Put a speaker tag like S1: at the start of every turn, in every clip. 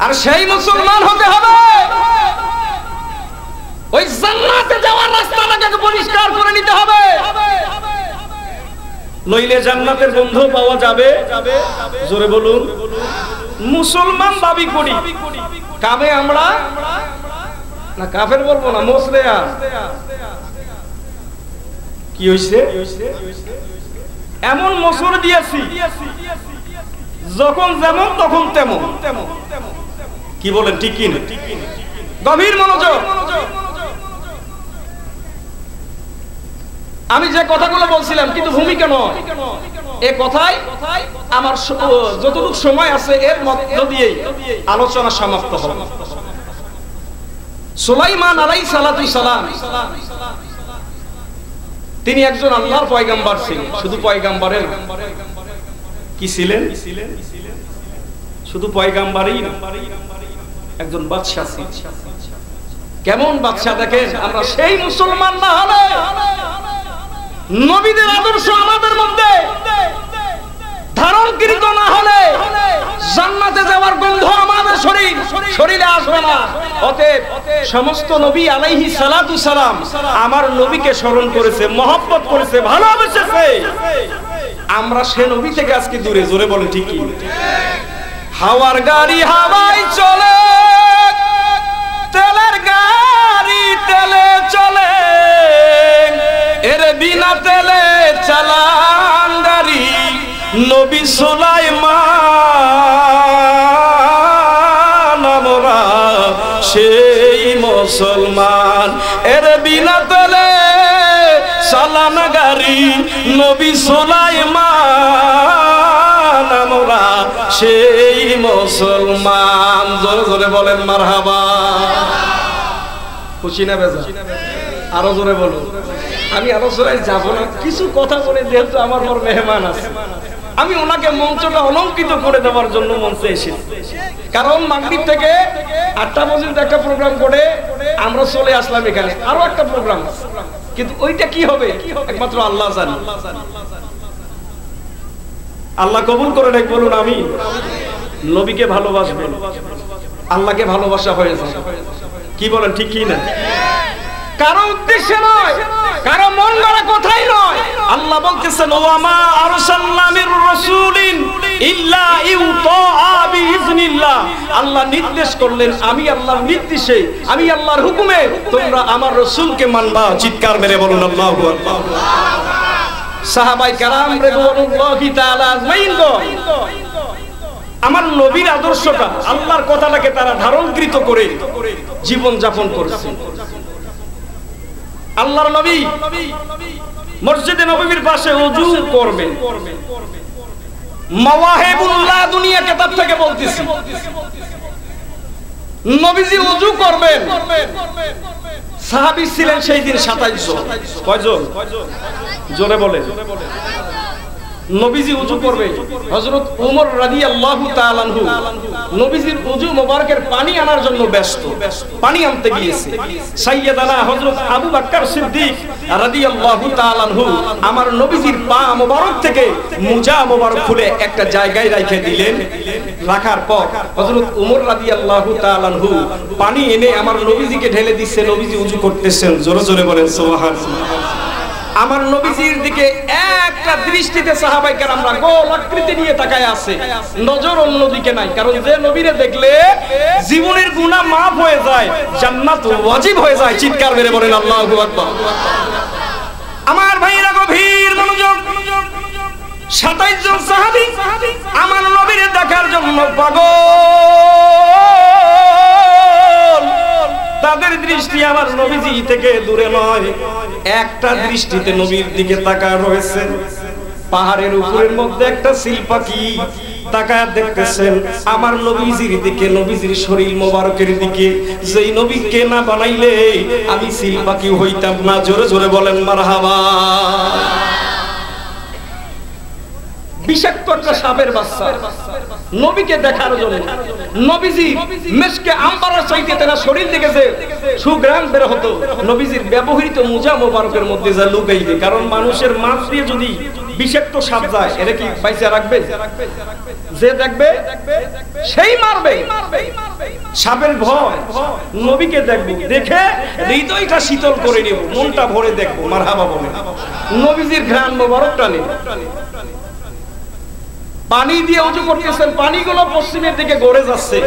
S1: আর সেই মুসলমান হতে হবে ওই জান্নাতে যাওয়ার রাস্তাটাকে পরিষ্কার করে নিতে হবে, নইলে জান্নাতের গন্ধ পাওয়া যাবে? জোরে বলুন। মুসলমান দাবি করি, কামে আমরা না কাফের বলবো না, মুসলিয়া কি হইছে? এমন মসুর দিয়েছি যখন যেমন তখন তেমন। কি বলেন ঠিক কি না? গভীর মনোযোগ। আমি যে কথাগুলো বলছিলাম কিন্তু ভূমিকা নয়, এই কথাই আমার যতটুকু সময় আছে এর মধ্য দিয়েই আলোচনা সমাপ্ত হবে। সুলাইমান আলাইহিস সালাতু সালাম তিনি একজন আল্লাহর পয়গম্বর ছিলেন। শুধু পয়গম্বরের কি ছিলেন? শুধু পয়গম্বরই না, একজন বাদশা ছিলেন। কেমন বাদশা দেখেন, আমরা সেই মুসলমান না হলে, নবীদের আদর্শ আমাদের মধ্যে ধারণকৃত না হলে জান্নাতে যাওয়ার গন্ধ আমাদের শরীরে আসবে না। অতএব সমস্ত নবী আলাইহিস সালাতু সালাম আমার নবীকে স্মরণ করেছে, মহব্বত করেছে, ভালোবেসেছে। আমরা সে নবী থেকে আজকে দূরে। জোরে বলেন ঠিক কি? হাওয়ার গাড়ি হাওয়ায় চলে, তেলের গাড়ি তেলে চলে, এর বিনা তেলে চালান গাড়ি নবী সুলাইমান আমরা সেই মুসলমান, এর বিনা তেলে চালান গাড়ি নবী সুলাইমান আমরা সেই মুসলমান। জোরে জোরে বলেন মারহাবা। খুশি না বেজা? আরো জোরে বলুন। আমি আলোচনায় যাব না, কিছু কথা বলে, যেহেতু আমার পর মেহমান আছে, আমি ওনাকে মঞ্চটা অলঙ্কৃত করে দেওয়ার জন্য মঞ্চে এসেছি। কারণ মাগরিব থেকে 8টা পর্যন্ত একটা প্রোগ্রাম করে আমরা চলে আসলাম এখানে, আরো একটা প্রোগ্রাম, কিন্তু ওইটা কি হবে একমাত্র আল্লাহ জানে। আল্লাহ কবুল করে নেক, বলুন আমি। নবীকে ভালোবাসবেন, আল্লাহকে ভালোবাসা হয়ে যায়। কি বলেন ঠিক কি না? কারো উদ্দেশ্যে নয়, কারো মন গড়া কথাই নয়। আল্লাহ বলতেছেন, ওয়া মা আরসালনা মির রাসূলিন ইল্লা ইউতাআ বিইজনিল্লাহ। আল্লাহ নির্দেশ করলেন, আমি আল্লাহর নির্দেশে, আমি আল্লাহর হুকুমে তোমরা আমার রাসূলকে মানবা। চিৎকার মেরে বলুন আল্লাহু আকবার। সাহাবায়ে কেরাম রাদিয়াল্লাহু তাআলা আজমাইন আমার নবীর আদর্শটা, আল্লাহর কথাটাকে তারা ধারণকৃত করে জীবন যাপন করেছে। আল্লাহর নবী মসজিদে নববীর পাশে ওযু করবেন। মাওয়াহিবুল্লাহ দুনিয়া কিতাব থেকে বলতেছি, নবীজি ওযু করবেন। সাহাবী ছিলেন সেই দিন 27 জন। কয়জন? জোরে বলেন। নবীজি ওযু করবে, হযরত ওমর রাদিয়াল্লাহু তাআলা আনহু নবীজির ওযু মোবারকের পানি আনার জন্য ব্যস্ত, পানি আনতে গিয়েছে। সাইয়্যিদানা হযরত আবু বকর সিদ্দিক রাদিয়াল্লাহু তাআলা আনহু আমার নবীজির পা মোবারক থেকে মুজা মোবারক খুলে একটা জায়গায় রেখে দিলেন। রাখার পর হযরত ওমর রাদিয়াল্লাহু তাআলা আনহু পানি এনে আমার নবীজিকে ঢেলে দিচ্ছে। নবীজি ওযু করতেছেন। জোরে জোরে বলেন সুবহানাল্লাহ। আমার নবীজির দিকে একটা দৃষ্টিতে সাহাবায়ে কেরামরা গোল আকৃতি নিয়ে তাকায় আছে, নজর অন্যদিকে নাই। কারণ যে নবীরে দেখলে জীবনের গুনাহ মাফ হয়ে যায়, জান্নাত ওয়াজিব হয়ে যায়। চিৎকার মেরে বলেন আল্লাহু আকবার। আমার ভাইরা গভীর মনোযোগ। 27 জন সাহাবী আমার নবীরে দেখার জন্য পাগল। তাদের দৃষ্টি আমার নবীজি থেকে দূরে নয়, একটা দৃষ্টিতে নবীর দিকে তাকায় রয়েছে। পাহাড়ের উপরের মধ্যে একটা সিল পাখি তাকায় দেখতেছেন আমার নবীজির দিকে, নবীজির শরীর মোবারকের দিকে। যেই নবীকে না বানাইলে আমি সিল পাখি হইতাম না। জোরে জোরে বলেন মারহাবা। বিষাক্ত একটা সাপের বাচ্চা নবীকে দেখার জন্য নবীজি মেশকে আম্বারের চাইতে তার শরীর থেকে যে সুঘ্রাণ বের হতো, নবীজির ব্যবহৃত মুজা মোবারকের মধ্যে যা লুকাইবে। কারণ মানুষের মাছ দিয়ে যদি বিষাক্ত সাপ যায়, এটা কি বাইচা রাখবে? যে দেখবে সেই মারবে। সাপের ভয়, নবীকে দেখবো, দেখে হৃদয়টা শীতল করে নেব, মনটা ভরে দেখবো, মারহাবা বলে নবীজির ঘ্রাণ মোবারকটা নেব। পানি দিয়ে ওযু করতেছেন, পানিগুলো পশ্চিমের দিকে গড়ে যাচ্ছে।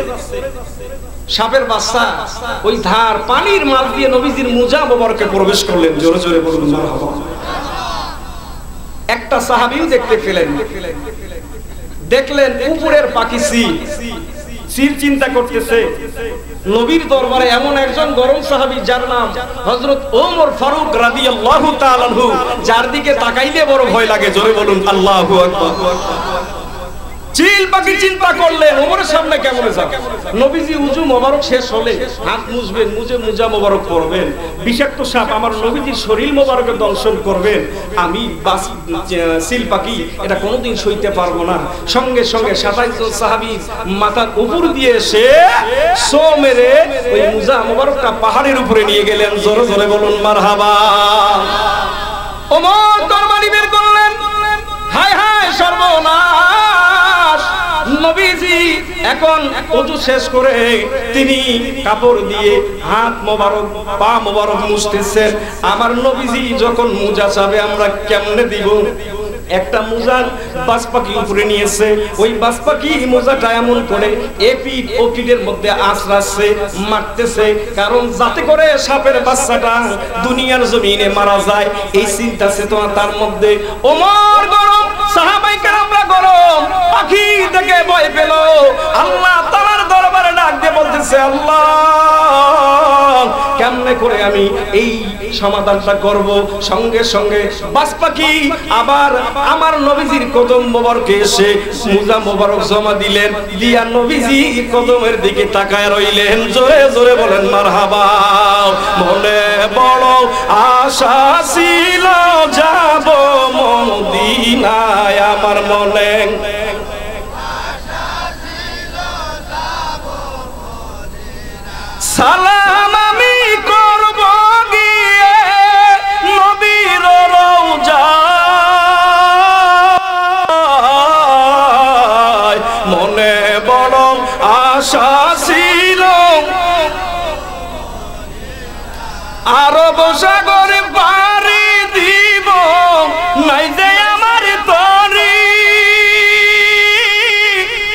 S1: সাপের বাচ্চা ওই ধার পানির মাল দিয়ে নবীজির মুজা মোবারকে প্রবেশ করলেন। জোরে জোরে বলুন মারহাবা। একটা সাহাবীও দেখতে পেলেন, দেখলেন উপরের পাখি সিল চিন্তা করতেছে। নবীর দরবারে এমন একজন গরম সাহাবী যার নাম হযরত ওমর ফারুক রাদিয়াল্লাহু তাআলা আনহু, যার দিকে তাকাইলে বড় ভয় লাগে। জোরে বলুন আল্লাহু আকবার। চিল পাখি চিন্তা করলেন ওমরের সামনে কেমন যাবে। নবীজি উযু মোবারক শেষ হলে হাত মুছবেন, মুজে মুজা মোবারক পড়বেন। বিষাক্ত সাপ আমার নবীজির শরীর মোবারকে দংশন করবেন, আমি চিল পাখি এটা কোনোদিন সইতে পারবো না। সঙ্গে সঙ্গে 27 জন সাহাবী মাথার উপর দিয়ে এসে সো মেরে ওই মুজা মোবারকটা পাহাড়ের উপরে নিয়ে গেলেন। জোরে জোরে বলুন মারহাবা। ওমর তরবারি বের করলেন, হায় হায় সর্বনাশ। নবীজি এখন ওযু শেষ করে তিনি কাপড় দিয়ে হাত মোবারক পা মোবারক মুছতেছেন। আমার নবীজি যখন মুজা চাবে আমরা কেমনে দিব? একটা মুজার বাজপাখি উপরে নিয়েছে, ওই বাজপাখি মুজাটা এমন করে এপিট ওপিটের মধ্যে আছড়াচ্ছে, মারতেছে, কারণ যাতে করে সাপের বাচ্চাটা দুনিয়ার জমিনে মারা যায় এই চিন্তা চেতনা তার মধ্যে। ওমর গরম, সাহাবায়ে কেরামরা গরম, পাখি দেখে ভয় পেল। আল্লাহ তাআলার দরবারে ডাক দিয়ে বলতেছে, আল্লাহ কেমনে করে আমি এই সমাধানটা করব? সঙ্গে সঙ্গে বাজপাখি আবার আমার নবীজির কদম মোবারকে এসে মুজা মোবারক জমা দিলেন, দিয়া নবীজি কদমের দিকে তাকায় রইলেন। জোরে জোরে বলেন মারহাবা। মনে বড় আশা ছিল যাব মদিনায়, আমার মনে সালাম আমি করব গিয়ে নবীর রওজায়। মনে বড় আশা ছিল আরব সাগরে পাড়ি দিব, নাই যে আমার তরি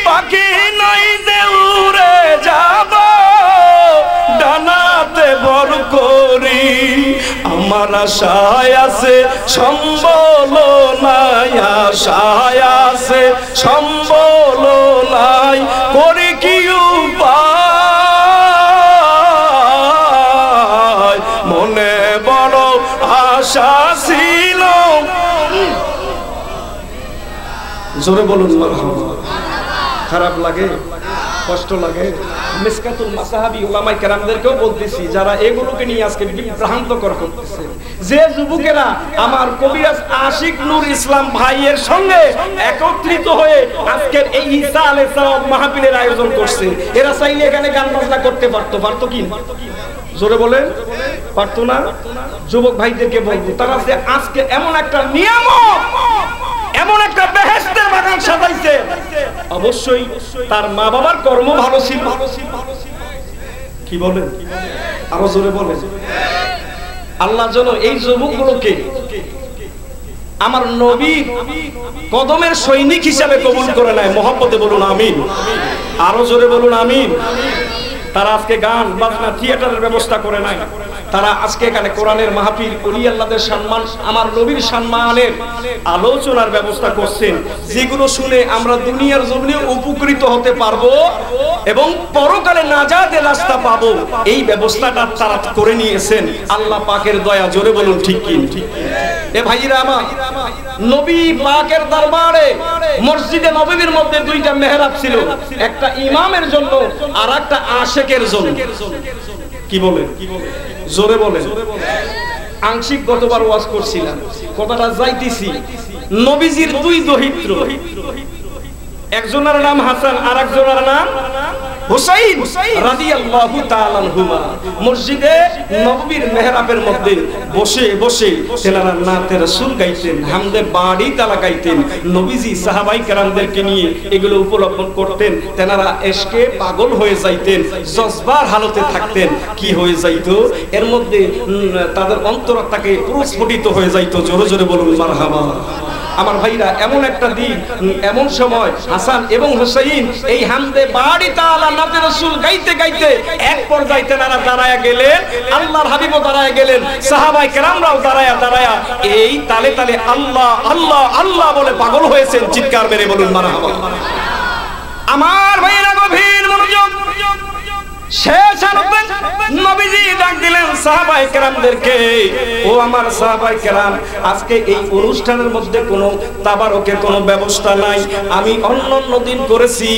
S1: পাখি নাই যে উড়ে যাব ডানাতে ভর করি। আমার আশায় আছে সম্বল নাই, আশায় আছে সম্বল নাই, করি কি উপায়? মনে বড় আশা ছিল। জোরে বলুন মারহাবা। খারাপ লাগে, কষ্ট লাগে। মিসকাতুল মাসাহাবি উলামায়ে কেরামদেরকেও বলতেছি, যারা এগুলোকে নিয়ে আজকে বিভ্রান্তকর করতেছে, যে যুবকেরা আমার কবিরাজ আশিক নূর ইসলাম ভাইয়ের সঙ্গে একত্রিত হয়ে আজকের এই ঈসা আলাইহিস সালাম মাহফিলের আয়োজন করছে, এরা চাইলে এখানে গান বাজনা করতে পারতো কি? জোরে বলেন পারতো না? যুবক ভাইদেরকে বলবো, তারা যে আজকে এমন একটা নিয়ামত, এমন একটা বেহেশতের বাগান সাজাইছে, অবশ্যই তার মা বাবার কর্ম ভালো ছিল। কি বলেন? আরো জোরে বলেন। আল্লাহ যেন এই যুবকগুলোকে আমার নবীর কদমের সৈনিক হিসাবে কবুল করে নেয়। মহব্বতে বলুন আমিন। আরো জোরে বলুন আমিন। তারা আজকে গান বাজনা থিয়েটারের ব্যবস্থা করে নাই, তারা আজকে এখানে কোরআনের মাহফিল, ওলি আল্লাহদের সম্মান, আমার নবীর সম্মানের আলোচনার ব্যবস্থা করছেন, যেগুলো শুনে আমরা দুনিয়ার জমিনে উপকৃত হতে পারবো এবং পরকালে নাজাতের রাস্তা পাবো। এই ব্যবস্থাটা তারা করে নিয়েছেন। আল্লাহ পাকের দয়া। জোরে বলুন ঠিক কি? এ ভাইরা আমার, নবী পাকের দরবারে মসজিদে নববীর মধ্যে দুইটা মেহরাব ছিল, একটা ইমামের জন্য আর একটা আশিকের জন্য। কি বলে? জোরে বলেন। আংশিক গতবার ওয়াজ করছিলাম, কথাটা যাইতেছি। নবীজির দুই দহিত্র, একজনের নাম হাসান আর একজনের নাম হুসাইন রাদিয়াল্লাহু তাআলা আনহুমা মসজিদে নববীর মেহরাবের মধ্যে বসে বসে তেনারা নাতে রাসূল গাইতেন, হামদে বাড়ি তালা গাইতেন। নবীজি সাহাবাই কেরামদেরকে নিয়ে এগুলো উপলব্ধ করতেন। তেনারা এশকে পাগল হয়ে যাইতেন, জজবার হালতে থাকতেন। কি হয়ে যাইতো? এর মধ্যে তাদের অন্তরটাকে প্রস্ফুটিত হয়ে যাইতো। জোরে জোরে বলুন মারহাবা। আমার ভাইরা, এমন একটা দিন, এমন সময় হাসান এবং হুসাইন এই হামদে বাড়ি তাআলা নাতে রাসূল গাইতে গাইতে এক পর্যায়ে তেনারা দাঁড়ায়া গেলেন, আল্লাহর হাবিবও দাঁড়ায়া গেলেন, সাহাবায়ে কেরামরাও দাঁড়ায়া এই তালে তালে আল্লাহ আল্লাহ আল্লাহ বলে পাগল হয়েছেন। চিৎকার মেরে বলুন মারহাবা। আমার ভাইরা গভীর মনোযোগ। শেষ আরবে নবীজি ডাক দিলেন সাহাবায়ে কেরামদেরকে, ও আমার সাহাবায়ে কেরাম, আজকে এই অনুষ্ঠানের মধ্যে কোনো তাবারকের কোনো ব্যবস্থা নাই। আমি অন্য দিন করেছি,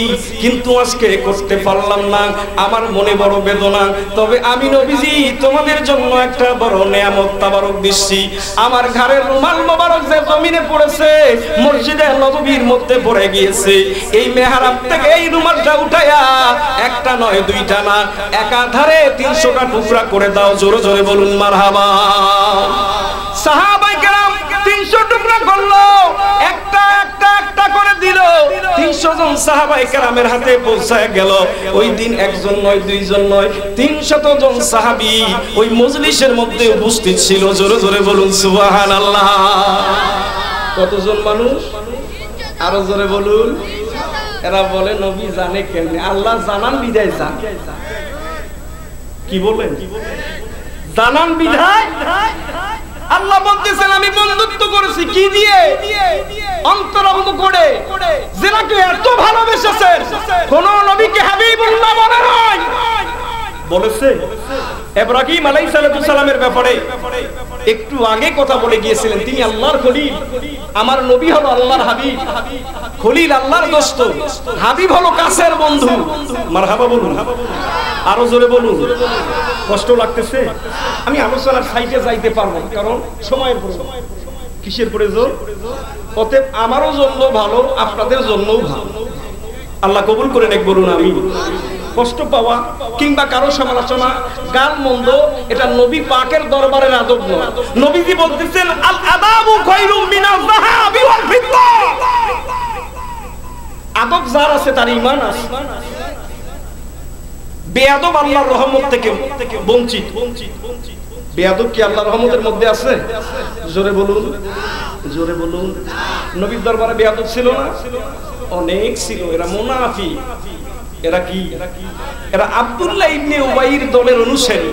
S1: কিন্তু আজকে করতে পারলাম না। আমার মনে বড় বেদনা। তবে আমি নবীজি তোমাদের জন্য একটা বড় নিয়ামত তাবারক দিচ্ছি। আমার ঘরের রুমাল মোবারক যে জমিনে পড়েছে, মসজিদে নববীর মধ্যে পড়ে গিয়েছে, এই মেহরাব থেকে এই রুমালটা উঠায়া একটা নয় দুইটা না, একাধারে 300টা টুকরা করে দাও। জোরে জোরে বলুন মারহাবা। সাহাবায়ে কেরাম 300 টুকরা করলো, একটা একটা একটা করে দিল। 300 জন সাহাবায়ে কেরামের হাতে পৌঁছায় গেল। ওই দিন একজন নয়, দুইজন নয়, 300 জন সাহাবী ওই মজলিসের মধ্যে উপস্থিত ছিল। জোরে জোরে বলুন সুবহানাল্লাহ। কতজন মানুষ? আরো জোরে বলুন। এরা বলে নবী জানে কেমনে? আল্লাহ জানান বিদায় জান। কি বলেন? জানান বিধায় আল্লাহ বলতেছেন আমি বন্ধুত্ব করেছি। কি দিয়ে? অন্তরঙ্গ করে। যাকে এত ভালোবেসেছেন কোন নবীকে হাবিবুল্লাহ বলে নাই, বলেছে। ইব্রাহিম আলাইহিস সালামের ব্যাপারে একটু আগে কথা বলে গিয়েছিলেন, তিনি আল্লাহর খলিল। আমার নবী হলো আল্লাহর হাবিব। খলিল আল্লাহর দোস্ত, হাবিব হলো কাছের বন্ধু। মারহাবা বলুন। আরো জোরে বলুন। কষ্ট লাগতেছে? আমি আলোচনার সাইডে যাইতে পারবো না, কারণ সময়ের প্রয়োজন। কিসের প্রয়োজন? অতএব আমারও জন্য ভালো, আপনাদের জন্যও ভালো। আল্লাহ কবুল করে নেক বলুন আমি। কষ্ট পাওয়া কিংবা কারো সমালোচনা, গাল মন্দ, এটা নবী পাকের দরবারের আদব নয়। নবীজি বলতেছেন আল আদাবু খায়রুম মিনাল যাহাবি ওয়াল ফিদ্দা। আদব যার আছে তার ঈমান আছে। বেয়াদব আল্লাহর রহমত থেকে বঞ্চিত। বেয়াদব কি আল্লাহর রহমতের মধ্যে আছে? জোরে বলুন, জোরে বলুন। নবীর দরবারে বেয়াদব ছিল না? অনেক ছিল। এরা মুনাফিক। এরা কি? এরা আব্দুল্লাহ ইবনে উবাইর দলের অনুসারী।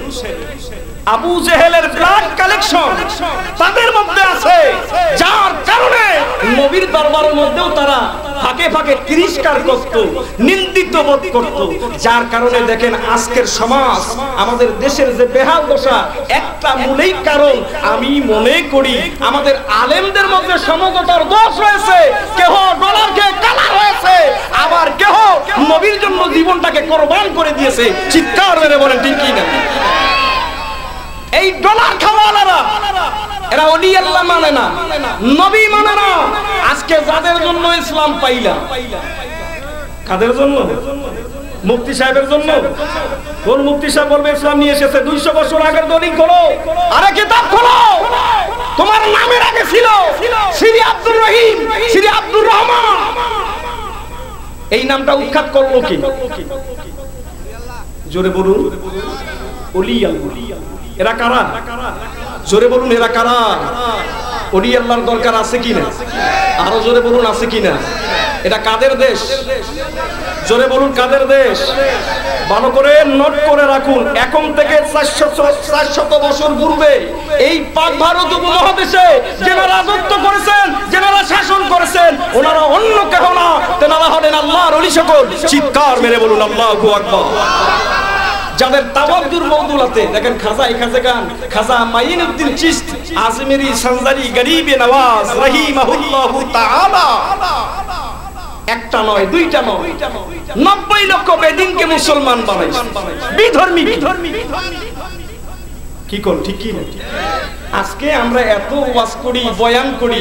S1: আবু জেহেলের ব্লাড কালেকশন তাদের মধ্যে আছে, যার কারণে নবীর দরবারের মধ্যেও তারা ফাঁকে ফাঁকে তিরস্কার করত, নিন্দিত বোধ করত। যার কারণে দেখেন আজকের সমাজ, আমাদের দেশের যে বেহাল দশা, একটা মূলেই কারণ আমি মনে করি আমাদের আলেমদের মধ্যে সমগতার দোষ রয়েছে। কেহ ডলারকে কালার হয়েছে, আবার কেহ নবীর জন্য জীবনটাকে কোরবান করে দিয়েছে। চিৎকার মেরে বলেন ঠিক কি না? এই ডলার খাওয়ালারা, এরা ওলি আল্লাহ মানে না, নবী মানে না। আজকে যাদের জন্য ইসলাম পাইলাম, কাদের জন্য? মুফতি সাহেবের জন্য। কোন মুফতি সাহেব বলবে ইসলাম নিয়ে এসেছে? 200 বছর আগের দলিল খোলো, আরে কিতাব খোলো। তোমার নামের আগে ছিল শ্রী আব্দুর রহিম, শ্রী আব্দুর রহমান। এই নামটা উৎখাত করলো কি? জোরে বলুন। ওলি আল্লাহ। এরা কারা? জোরে বলুন, এরা কারা? ওলি আল্লাহর দরকার আছে কিনা? আরো জোরে বলুন, আছে কিনা? এটা কাদের দেশ? জোরে বলুন, কাদের দেশ? ভালো করে নোট করে রাখুন। এখন থেকে 400 বছর পূর্বে এই পাক ভারত উপমহাদেশে যারা রাজত্ব করেছেন, যারা শাসন করেছেন, ওনারা অন্য কেউ না, তেনারা হলেন আল্লাহর ওলি সকল। চিৎকার মেরে বলুন আল্লাহু আকবার। যাদের তাওয়াজ্জুর মওদুলাতে দেখেন খাজা মাইনুদ্দিন চিশতি আজমেরি সনজারি গরিবে নওয়াজ রাহিমাহুল্লাহু তাআলা একটা নয়, দুইটা নয়, 90 লক্ষ বেদিনকে মুসলমান বানাইছে। বিধর্মী কি কোন ঠিক কি না? আজকে আমরা এত ওয়াজ করি, বয়ান করি,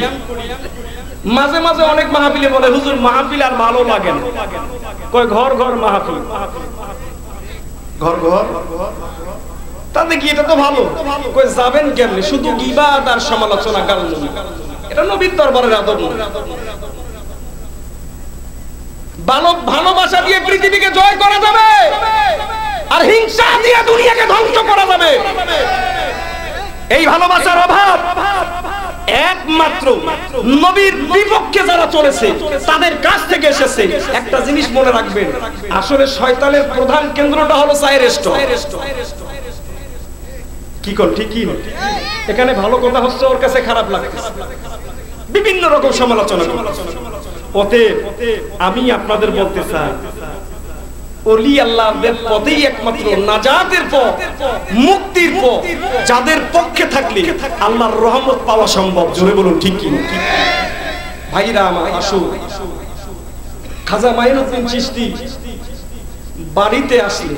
S1: মাঝে মাঝে অনেক মাহফিলে বলে হুজুর মাহফিল আর ভালো লাগে না, কয় ঘর ঘর মাহফিল, ঘর ঘর, তাতে কি এটা তো ভালো, কয় যাবেন কেমনে, শুধু গীবাত আর সমালোচনা, কারণ এটা নবীর দরবারের আদব নয়। ভালোবাসা দিয়ে পৃথিবীকে জয় করা যাবে, আর হিংসা দিয়ে দুনিয়াকে ধ্বংস করা যাবে। এই ভালোবাসার অভাব একমাত্র নবীর বিপক্ষে যারা চলেছে তাদের কাছ থেকে এসেছে। একটা জিনিস মনে রাখবেন, আসলে শয়তানের প্রধান কেন্দ্রটা হলো চায়ের স্টল। কি কোন ঠিক কি, এখানে ভালো কথা হচ্ছে, ওর কাছে খারাপ লাগতেছে, বিভিন্ন রকম সমালোচনা করছে। অতএব আমি আপনাদের বলতে চাই, ওলি আল্লাহদের পথেই একমাত্র নাজাতের পথ, মুক্তির পথ। যাদের পক্ষে থাকলে আল্লাহর রহমত পাওয়া সম্ভব। জোরে বলুন ঠিক কি। ভাইরা আমার, আসুন, খাজা মাইনুদ্দিন চিশতি বাড়িতে আসলে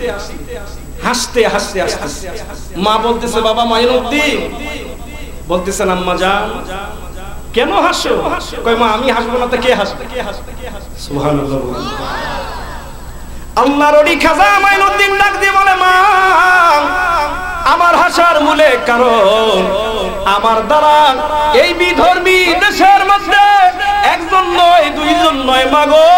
S1: হাসতে হাসতে আসতেছে, মা বলতেছে বাবা মাইনুদ্দিন, বলতেছেন আম্মা জান কেন হাসো? কয় মা আমি হাসবো না তো কে হাসবে? সুবহানাল্লাহ। আল্লাহর ওলি খাজা মাইনুদ্দিন ডাক দিয়ে বলে মা, আমার হাসার মূলে কারণ আমার দ্বারা এই বিধর্মী দেশের মধ্যে একজন নয়, দুইজন নয়, মাগো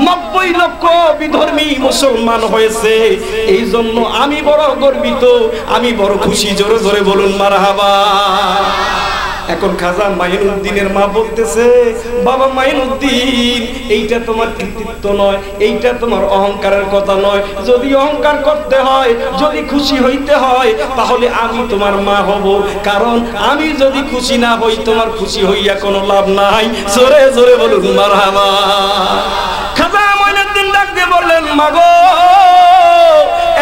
S1: 90 লক্ষ বিধর্মী মুসলমান হয়েছে। এই জন্য আমি বড় গর্বিত, আমি বড় খুশি। জোরে জোরে বলুন মারহাবা। এখন খাজা মাইনুদ্দিনের মা বলতেছে বাবা মাইনুদ্দিন, এইটা তোমার কৃতিত্ব নয়, এইটা তোমার অহংকারের কথা নয়। যদি অহংকার করতে হয়, যদি খুশি হইতে হয়, তাহলে আমি তোমার মা হব, কারণ আমি যদি খুশি না হই তোমার খুশি হইয়া কোনো লাভ নাই। জোরে জোরে বলুন মারহাবা। খাজা মাইনুদ্দিন ডাক দিয়ে বললেন মাগো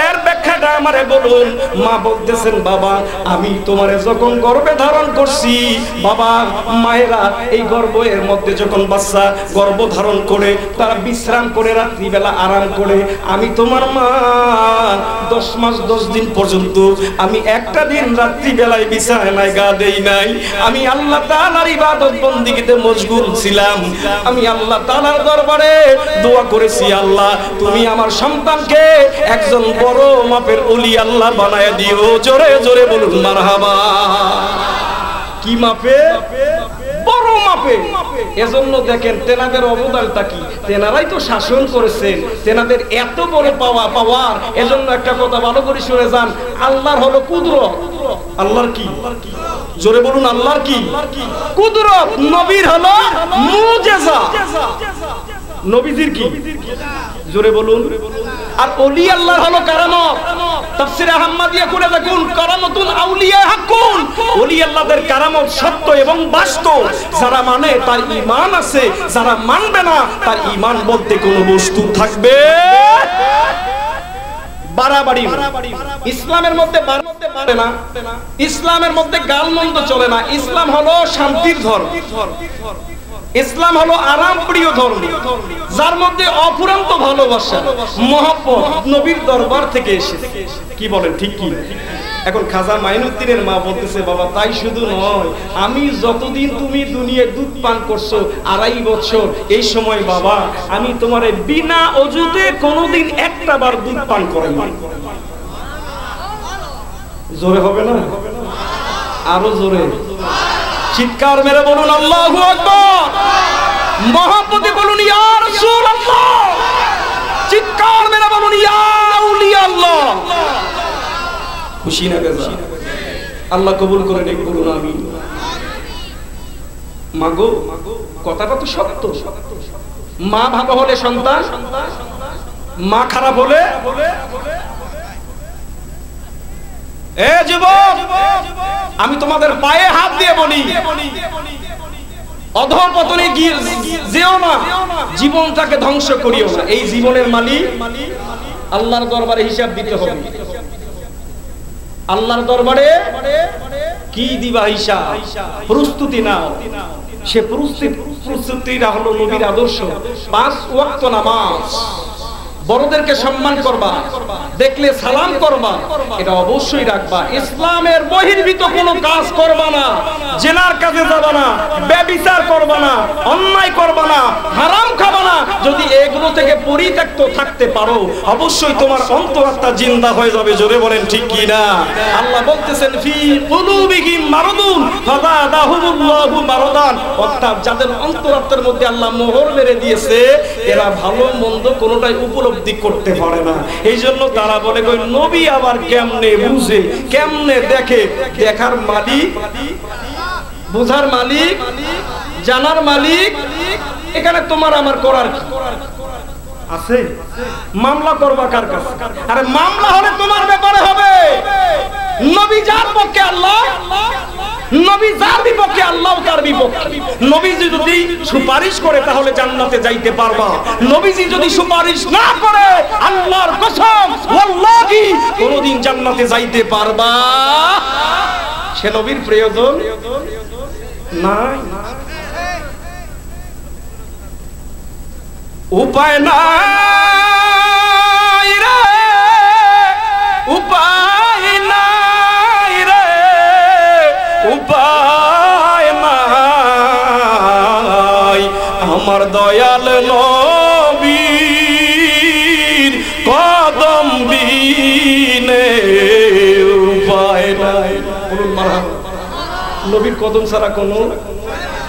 S1: এর ব্যাখ্যাটা আমারে বলুন। মা বলতেছেন বাবা আমি তোমারে যখন গর্ভে ধারণ করছি, বাবা মায়েরা এই গর্ভের মধ্যে যখন বাচ্চা গর্ভ ধারণ করে তারা বিশ্রাম করে রাত্রিবেলা আরাম করে, আমি তোমার মা 10 মাস 10 দিন পর্যন্ত আমি একটা দিন রাত্রিবেলায় বিছানায় গা দেই নাই। আমি আল্লাহ তাআলার ইবাদত বন্দেগীতে মশগুল ছিলাম। আমি আল্লাহ তাআলার দরবারে দোয়া করেছি, আল্লাহ তুমি আমার সন্তানকে একজন বড় মাপের ওলি আল্লাহ বানায় দিও। জোরে জোরে বলুন মারহাবা। কি মাপে? বড় মাপে। এজন্য দেখেন তেনাদের অবদানটা কি, তেনারাই তো শাসন করেছেন, তেনাদের এত বড় পাওয়ার। এজন্য একটা কথা ভালো করে শুনে যান, আল্লাহর হলো কুদরত। আল্লাহর কি? জোরে বলুন আল্লাহর কি? কুদরত। নবীর হলো মুজিজা। নবীজির কি? জোরে বলুন। আর ওলি আল্লাহর হলো কারামত। তাফসীরে আহমদিয়া করে দেখুন, কারামাতুল আউলিয়া হাক্কুন। ওলি আল্লাহদের কারামত সত্য এবং বাস্তব। যারা মানে তার ঈমান আছে, যারা মানবে না তার ঈমান বলতে কোনো বস্তু থাকবে বাড়াবাড়ি। ইসলামের মধ্যে বাড়ে না, ইসলামের মধ্যে গালমন্দ চলে না। ইসলাম হলো শান্তির ধর্ম, ইসলাম হলো আরাম প্রিয় ধর্ম, যার মধ্যে অফুরন্ত ভালোবাসা মহব্বত নবীর দরবার থেকে এসেছে। কি বলেন ঠিক কি? এখন খাজা মাইনুদ্দিনের মা বলতেছে বাবা তাই শুধু নয়, আমি যতদিন তুমি দুনিয়ায় দুধ পান করছো 2.5 বছর, এই সময় বাবা আমি তোমারে বিনা অজুতে কোনোদিন একটা বার দুধ পান করাই নাই। জোরে হবে না? আরো জোরে চিৎকার মেরে বলুন আল্লাহু আকবার। মহব্বতে বলুন ইয়া রাসূলুল্লাহ। চিৎকার মেরে বলুন ইয়া আউলিয়া আল্লাহ। খুশি না বেজা? আল্লাহ কবুল করে নেক, বলুন আমিন। মাগো কথাটা তো সত্য। মা ভালো হলে সন্তান, মা খারাপ হলে। এ যুবক আমি তোমাদের পায়ে হাত দিয়ে বলি, অধঃপতনে যেও না, জীবনটাকে ধ্বংস করিও না। এই জীবনের মালিক আল্লাহর দরবারে হিসাব দিতে হবে। আল্লাহর দরবারে কি দিবা হিসাব? প্রস্তুতি নাও। সে প্রস্তুতিটা হলো নবীর আদর্শ। 5 ওয়াক্ত নামাজ, বড়দেরকে সম্মান করবা, দেখলে সালাম করবা, এটা অবশ্যই রাখবা। ইসলামের বহির্ভূত কোনো কাজ করবা না, জেনার কাজে যাবা না, ব্যভিচার করবা না, অন্যায় করবা না, হারাম খাবা না। যদি এগুলো থেকে পরিত্যক্ত থাকতে পারো, অবশ্যই তোমার অন্তরাত্মা জিন্দা হয়ে যাবে। জোরে বলেন ঠিক কি না? আল্লাহ বলতেছেন ফি কুলুবিহিম মারাদুন ফাযাদাহুমুল্লাহু মারাদান, অর্থাৎ যাদের অন্তরাত্মার মধ্যে আল্লাহ মোহর মেরে দিয়েছে, এরা ভালো মন্দ কোনোটাই উপলব্ধি করতে পারে না। এই জন্য তারা বলে কই নবী আবার কেমনে বুঝে, কেমনে দেখে? দেখার মালিক, বুঝার মালিক, জানার মালিক। এখানে তোমার আমার করার কি আছে? মামলা করবা কার কাছে? আরে মামলা হলে তোমার ব্যাপারে হবে। নবী যার পক্ষে আল্লাহ, নবী যার বিপক্ষে আল্লাহ তার বিপক্ষে। নবীজি যদি সুপারিশ করে তাহলে জান্নাতে যাইতে পারবা, নবীজি যদি সুপারিশ না করে আল্লাহর কসম ওয়াল্লাহি কোনদিন জান্নাতে যাইতে পারবা। সে নবীর প্রয়োজন নাই, উপায় নাই রে, উপায় নাই রে, উপায় নাই আমার দয়াল নবীর কদম বিনে, উপায় নাই। বলুন মারহাবা। নবীর কদম ছাড়া কোনো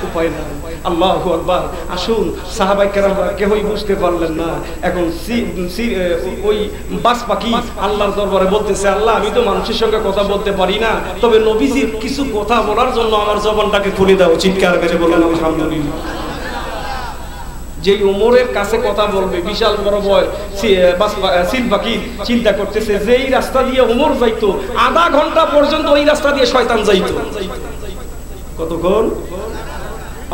S1: উপায় নাই। আল্লাহু আকবার। আসুন, সাহাবায়ে কেরামরা কেউই বুঝতে পারলেন না। এখন ওই বাস পাখি আল্লাহর দরবারে বলতেছে, আল্লাহ আমি তো মানুষের সঙ্গে কথা বলতে পারি না, তবে নবীজির কিছু কথা বলার জন্য আমার জবানটাকে খুলে দাও। চিৎকার করে বলেন আলহামদুলিল্লাহ। যে ওমরের কাছে কথা বলবে, বিশাল বড় বয় সিল পাখি চিন্তা করতেছে যে এই রাস্তা দিয়ে ওমর যাইতো, আধা ঘন্টা পর্যন্ত ওই রাস্তা দিয়ে শয়তান যাইতো। কতক্ষণ?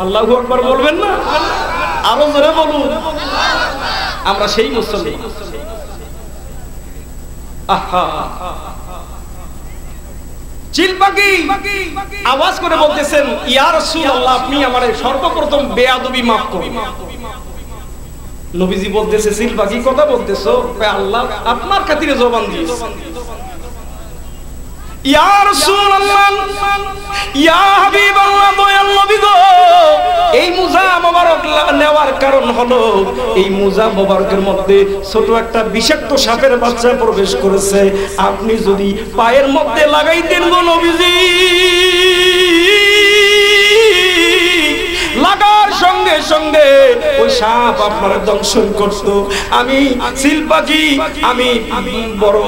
S1: আল্লাহু আকবার বলবেন না? আরো জোরে বলুন। আমরা সেই মুসলমান। আহা, চিল পাখি আওয়াজ করে বলতেছেন, ইয়া রাসূলুল্লাহ আপনি আমারে সর্বপ্রথম বেয়াদবি maaf করুন। নবীজি বলতেছে, চিল পাখি কথা বলতেছো, আল্লাহ আপনার খাতিরে জবান দিয়েছে। ইয়া রাসূলুল্লাহ, ইয়া হাবিবাল্লাহ, দয়াল নবী গো, এই মুজা মোবারক নেওয়ার কারণ হলো এই মুজা মোবারকের মধ্যে ছোট একটা বিষাক্ত সাপের বাচ্চা প্রবেশ করেছে। আপনি যদি পায়ের মধ্যে লাগাইতেন গো নবীজি, লাগার সঙ্গে সঙ্গে ওই সাপ আপনার দংশন করত। আমি চিল পাখি, আমি বড়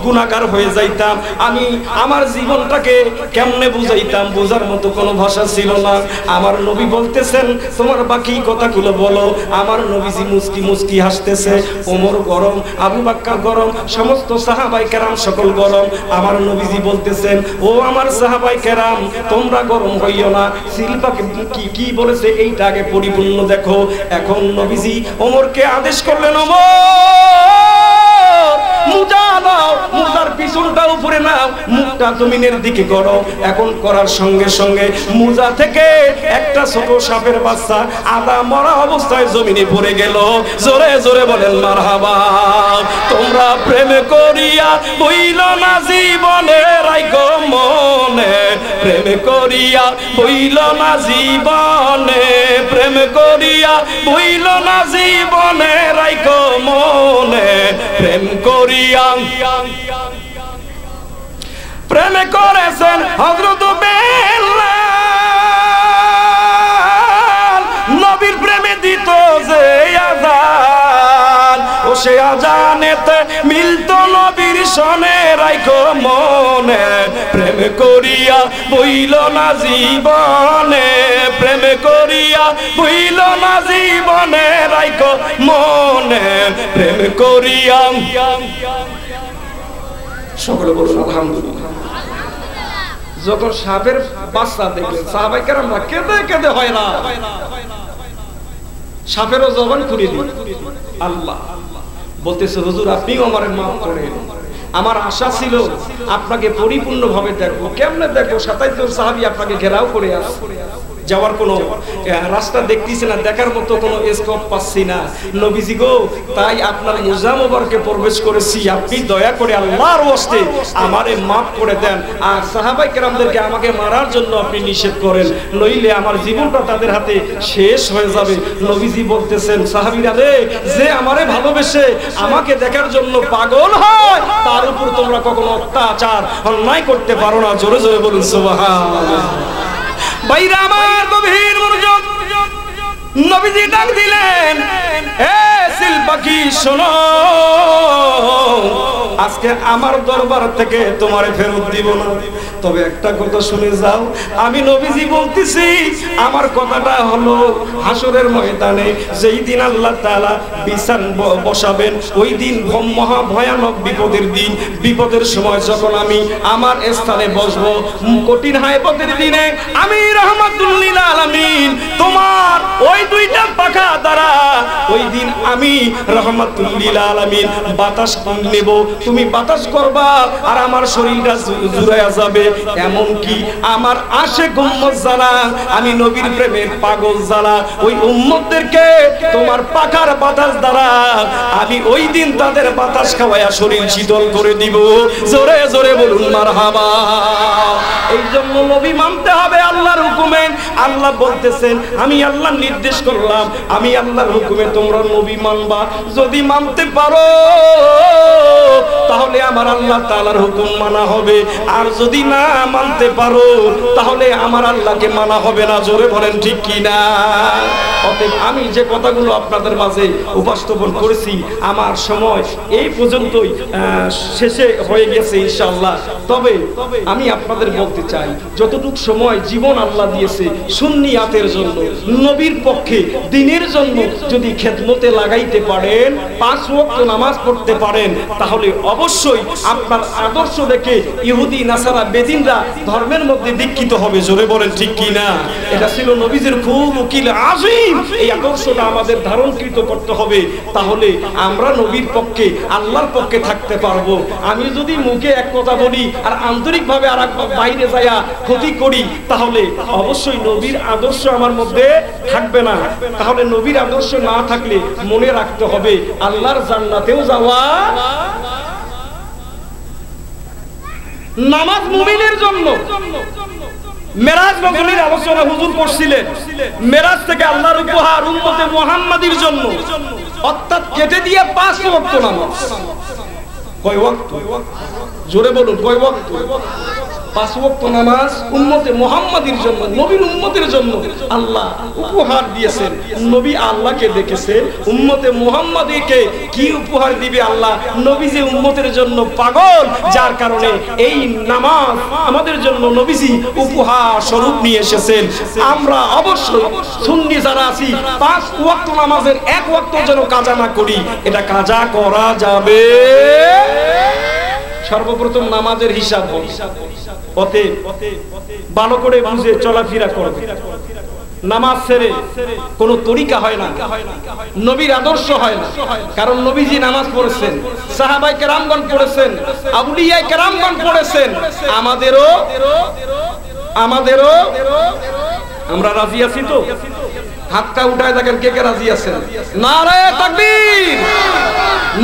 S1: গুনাহগার হয়ে যাইতাম। আমি আমার জীবনটাকে কেমনে বুঝাইতাম, বোঝার মতো কোনো ভাষা ছিল না। আমার নবী বলতেছেন তোমার বাকি কথাগুলো বলো। আমার নবীজি মুস্কি মুস্কি হাসতেছে। ওমর গরম, আবু বকর গরম, সমস্ত সাহাবায়ে কেরাম সকল গরম। আমার নবীজি বলতেছেন, ও আমার সাহাবায়ে কেরাম তোমরা গরম হইও না। চিল পাখি কি বলেছে এইটা আগে পরিপূর্ণ দেখো। এখন নবীজি ওমরকে আদেশ করলেন, ওমর মুজা নাও, মুজার পিছনটা উপরে নাও, মুখটা জমিনের দিকে করো। এখন করার সঙ্গে সঙ্গে মুজা থেকে একটা ছোট সাপের বাচ্চা আধা মরা অবস্থায় জমিনে পড়ে গেল। জোরে জোরে বলেন মারহাবা। তোমরা প্রেম করিয়া বইল না জীবনে রাইখো মনে, প্রেম করিয়া বইল না জীবনে, প্রেম করিয়া বইল না জীবনে রাইখো মনে, প্রেম করিয়া। প্রেম করেছেন হযরত বেলাল, নবীর প্রেমে দিত যে আযান, ও সে আযানেতে মিলত নবীর সনে রাইখো মনে, প্রেম করিয়া বইল না জীবনে, প্রেম করিয়া বইল না জীবনে রাইখো মনে, প্রেম করিয়া। সকলে বলুন আলহামদুলিল্লাহ। যখন সাপের বাচ্চা দেখলেন সাহাবায়ে কেরামরা কেঁদে কেঁদে হয় না, সাপেরও জবান খুলে দিল। আল্লাহ বলতেছে, হুজুর আপনিও আমারে মাফ করেন। আমার আশা ছিল আপনাকে পরিপূর্ণভাবে দেখবো। কেমনে দেখবো? 27 জন সাহাবী আপনাকে ঘেরাও করে আছে। যাওয়ার কোনো রাস্তা দেখতেছি না, দেখার মতো কোনো স্কোপ পাচ্ছি না নবীজি গো, তাই আপনার মুজা মোবারকে প্রবেশ করেছি, আপনি দয়া করে আল্লাহর ওয়াস্তে আমারে মাফ করে দেন, আর সাহাবায়ে কেরামদেরকে আমাকে মারার জন্য আপনি নিষেধ করেন, নইলে আমার জীবনটা তাদের হাতে শেষ হয়ে যাবে। নবীজি বলতেছেন সাহাবীরা রে, যে আমারে ভালোবেসে আমাকে দেখার জন্য পাগল হয়, তার উপর তোমরা কখনো অত্যাচার অন্যায় করতে পারো না। জোরে জোরে বলুন সুবহানাল্লাহ। ভাইরা আমার গভীর মনোযোগ, নবীজি ডাক দিলেন, এ সিল পাখি শোনো, আজকে আমার দরবার থেকে তোমারে ফেরত দিব না, তবে একটা কথা শুনে যাও, আমি নবীজি বলতেছি, আমার কথাটা হলো হাসরের ময়দানে যেই দিন আল্লাহ তাআলা বিচার বসাবেন, ওই দিন মহা ভয়ানক বিপদের দিন, বিপদের সময় যখন আমি আমার স্থানে বসবো, কঠিন হায়াতের দিনে আমি রাহমাতুল লিল আলামিন তোমার ওই দুইটা পাখা দ্বারা ওই দিন আমি রাহমাতুল লিল আলামিন বাতাস নেব, তুমি বাতাস করবা আর আমার শরীরটা জুড়ায়া যাবে, এমন কি আমার আশিক উম্মত যারা, আমি নবীর প্রেমের পাগল যারা, ওই উম্মতদেরকে তোমার পাখার বাতাস দ্বারা আমি ওই দিন তাদের বাতাস খাওয়ায়া শরীর শীতল করে দিব। জোরে জোরে বলুন মারহাবা। এই জন্য নবী মানতে হবে আল্লাহর হুকুমে। আল্লাহ বলতেছেন, আমি আল্লাহ নির্দেশ করলাম, আমি আল্লাহর হুকুমে তোমরা নবী মানবা, যদি মানতে পারো তাহলে আমার আল্লাহ তাআলার হুকুম মানা হবে, আর যদি না মানতে পারো তাহলে আমার আল্লাহকে মানা হবে না। জোরে বলেন ঠিক কি না? অতএব আমি যে কথাগুলো আপনাদের মাঝে উপস্থাপন করেছি, আমার সময় এই পর্যন্তই শেষে হয়ে গেছে ইনশাআল্লাহ। তবে আমি আপনাদের বলতে চাই, যতটুকু সময় জীবন আল্লাহ দিয়েছে সুন্নিয়াতের জন্য, নবীর পক্ষে দ্বীনের জন্য যদি খেদমতে লাগাইতে পারেন, 5 ওয়াক্ত নামাজ পড়তে পারেন, তাহলে অবশ্যই আপনার আদর্শ দেখে ইহুদি নাসারা বেদিনরা ধর্মের মধ্যে দীক্ষিত হবে। জোরে বলেন ঠিক কি না? এটা ছিল নবীজির খুব উকিল আযীম, এই আদর্শটা আমাদের ধারণকৃত করতে হবে, তাহলে আমরা নবীর পক্ষে আল্লাহর পক্ষে থাকতে পারবো। আমি যদি মুখে এক কথা বলি আর আন্তরিকভাবে আর বাইরে যায়া ক্ষতি করি, তাহলে অবশ্যই নবীর আদর্শ আমার মধ্যে থাকবে না। তাহলে নবীর আদর্শ না থাকলে মনে রাখতে হবে, আল্লাহর জান্নাতেও যাওয়া, নামাজ মুমিনের জন্য। মেরাজ নগরীর আলোচনা হুজুর করছিলেন, মেরাজ থেকে আল্লাহর উপহার উম্মতে মুহাম্মাদীর জন্য, অর্থাৎ কেটে দিয়ে 5 ওয়াক্ত নামাজ। কয় ওয়াক্ত? জোরে বলুন, কয় ওয়াক্ত? 5 ওয়াক্ত নামাজ উম্মতে মুহাম্মাদীর জন্য, নবীর উম্মতের জন্য আল্লাহ উপহার দিয়েছেন। নবী আল্লাহকে দেখেছে, উম্মতে মুহাম্মাদীকে কি উপহার দিবে আল্লাহ? নবীজি উম্মতের জন্য পাগল, যার কারণে এই নামাজ আমাদের জন্য নবীজি উপহার স্বরূপ নিয়ে এসেছেন। আমরা অবশ্যই সুন্নি যারা আছি, 5 ওয়াক্ত নামাজের 1 ওয়াক্ত যেন কাজা না করি। এটা কাজা করা যাবে। সর্বপ্রথম নামাজের হিসাব অতএব ভালো করে বুঝে চলাফেরা করবে। নামাজ ছেড়ে কোনো তরিকা হয় না, নবীর আদর্শ হয় না। কারণ নবীজি নামাজ পড়েছেন, সাহাবায়ে কেরামগণ পড়েছেন, আউলিয়ায়ে কেরামগণ পড়েছেন। আমাদেরও আমরা রাজি আছি তো? হাতটা উঠায় দেখেন কে কে রাজি আছেন। নারে তাকবীর,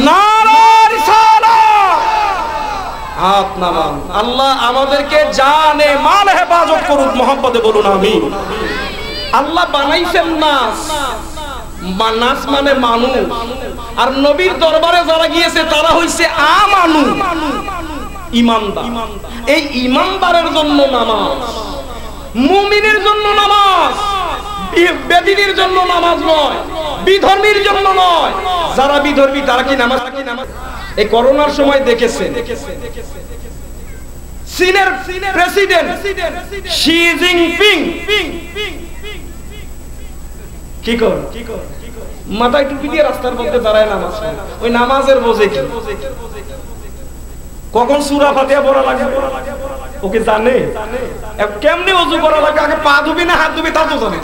S1: নারে রিসালাত। হাত নামান। আল্লাহ আমাদেরকে জানে মাল হেফাজত করুক, মোহাম্মদে বলুন আমিন। আল্লাহ বানাইছেন নাস, নাস মানে মানুষ, আর নবীর দরবারে যারা গিয়েছে তারা হইছে আমানু, ঈমানদার। এই ঈমানদারের জন্য নামাজ, মুমিনের জন্য নামাজ, বেদিনীর জন্য নামাজ নয়, বিধর্মীর জন্য নয়। যারা বিধর্মী তারা কি নামাজ? এই করোনার সময় দেখেছেন চীনের প্রেসিডেন্ট শি জিনপিং কি কর, মাথায় টুপি দিয়ে রাস্তার মধ্যে দাঁড়ায় নামাজ পড়ে। ওই নামাজের বোঝে কি? কখন সূরা ফাতিহা পড়া লাগে ওকে জানে? কেমনে ওযু করা লাগে, আগে পা ধুবি না হাত ধুবি তা তো জানে।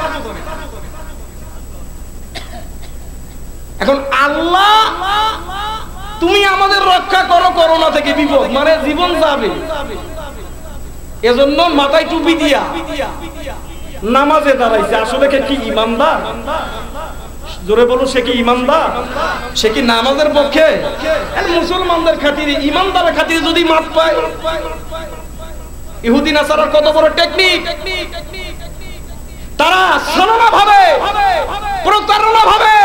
S1: এখন আল্লাহ তুমি আমাদের রক্ষা করো করোনা থেকে, বিপদ মানে জীবন যাবে, এজন্য মাথায় টুপি দিয়া নামাজে দাঁড়াইছে, আসলে কি ইমানদার? জোরে বলুন, সে কি ইমানদার? সে কি নামাজের পক্ষে? মুসলমানদের খাতিরে, ইমানদারের খাতিরে যদি মাপ পায়। ইহুদি নাসারার কত বড় টেকনিক! তারা ছলনা ভাবে, প্রতারণা ভাবে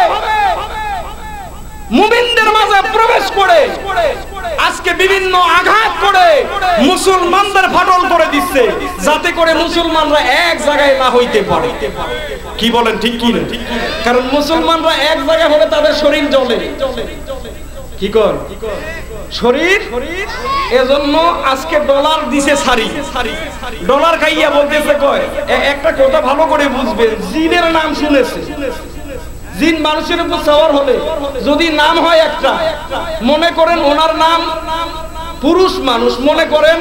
S1: মুমিনদের মাঝে প্রবেশ করে আজকে বিভিন্ন আঘাত করে মুসলমানদের ফাটল করে দিচ্ছে, যাতে করে মুসলমানরা এক জায়গায় না হইতে পারে। কি বলেন, ঠিক কি না? কারণ মুসলমানরা এক জায়গায় হলে তাদের শরীর জ্বলে। কি কর শরীর, এজন্য আজকে ডলার দিছে সারি, ডলার খাইয়া বলতেছে কয় একটা কথা ভালো করে বুঝবেন, জিনের নাম শুনেছে। জিন মানুষের উপর সওয়ার হলে যদি নাম হয় একটা, মনে করেন ওনার নাম পুরুষ মানুষ, মনে করেন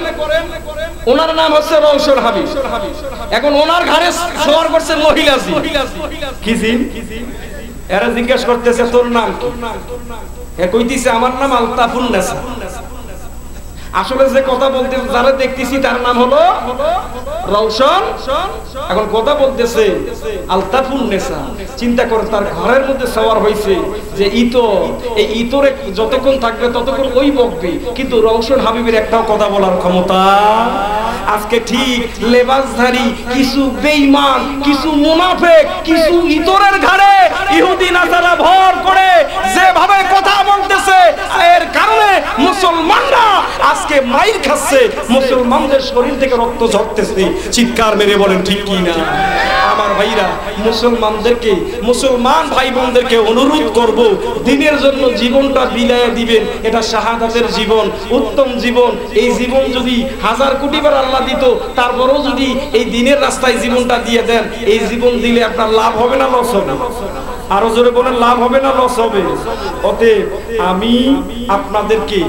S1: ওনার নাম হচ্ছে রওশন হাবিব। এখন ওনার ঘরে সওয়ার করছে মহিলা জিন। কি জিন? এরা জিজ্ঞেস করতেছে তোর নাম কি? এ কইতেছে আমার নাম আলতাফুন নেসা। আসলে যে কথা বলতে যারা দেখতেছি তার নাম হলো রওশন। এখন কথা বলতেছে আলতাফুন নেসা। চিন্তা করে তার ঘরের মধ্যে সওয়ার হইছে যে ইতর, এই ইতরে যতক্ষণ থাকবে ততক্ষণ ওই বকবে, কিন্তু রওশন হাবিবের একটাও কথা বলার ক্ষমতা। আজকে ঠিক লেবাসধারী কিছু বেঈমান, কিছু মুনাফিক, কিছু ইতরের ঘরে ইহুদি নাসারা ভর করে যেভাবে কথা বলতেছে, এর কারণে মুসলমানরা আজকে মাইর খাচ্ছে, মুসলমানদের শরীর থেকে রক্ত ঝরতেছে। চিৎকার মেরে বলেন ঠিক কি না? আমার ভাইরা, মুসলমানদেরকে, মুসলমান ভাই বোনদেরকে অনুরোধ করব, দিনের জন্য জীবনটা বিলায় দিবেন। এটা শাহাদাতের জীবন, উত্তম জীবন। এই জীবন যদি 1000 কোটি বার আল্লাহ দিত, তারপরেও যদি এই দিনের রাস্তায় জীবনটা দিয়ে দেন, এই জীবন দিলে আপনার লাভ হবে না লস হবে? আরো জোরে বলেন, লাভ হবে না লস হবে? অতএব আমি আপনাদেরকে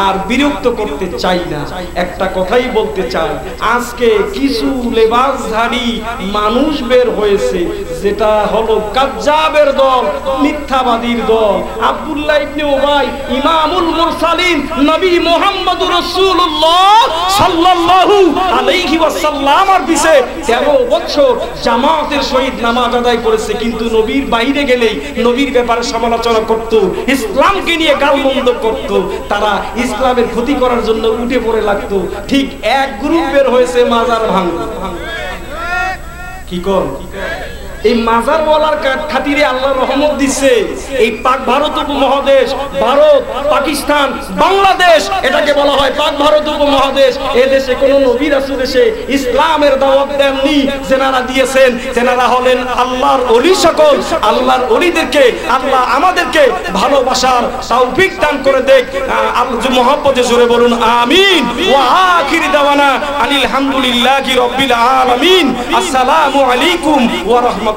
S1: আর বিরক্ত করতে চাই না, একটা কথাই বলতে চাই। আজকে কিছু লেবাসধারী মানুষ বের হয়েছে, যেটা হলো কাজ্জাবের দল, মিথ্যাবাদীর দল। আব্দুল্লাহ ইবনে উবাই ইমামুল মুরসালিন নবী মুহাম্মদুর রাসূলুল্লাহ সাল্লাল্লাহু আলাইহি ওয়াসাল্লামের পিছে 13 বছর জামাতের সহিত নামাজ আদায় করেছে, কিন্তু নবীর বাইরে গেলেই নবীর ব্যাপারে সমালোচনা করত, ইসলামকে নিয়ে গালমন্দ করত। তারা ইসলামের ক্ষতি করার জন্য উঠে পড়ে লাগতো। ঠিক এক গ্রুপ বের হয়েছে মাজার ভাঙতে। কি কর? এই মাজার ওয়ালার খাতিরে আল্লাহ রহমত দিচ্ছে। এই পাক ভারত উপমহাদেশ, ভারত, পাকিস্তান, বাংলাদেশ, এটাকে বলা হয় পাক ভারত উপমহাদেশ। এ দেশে কোন নবী রাসূল এসে ইসলামের দাওয়াত দেননি। যারা দিয়েছেন তেনারা হলেন আল্লাহর ওলি। সকল আল্লাহর ওলিদেরকে আল্লাহ আমাদেরকে ভালোবাসার তৌফিক দান করে দেখ। আল্লাহ মুহাব্বতে জোরে বলুন আমিন। ওয়া আখির দাওয়ানা আনিল হামদুলিল্লাহি রাব্বিল আলামিন। আসসালামু আলাইকুম ওয়া রাহমাতুল্লাহ।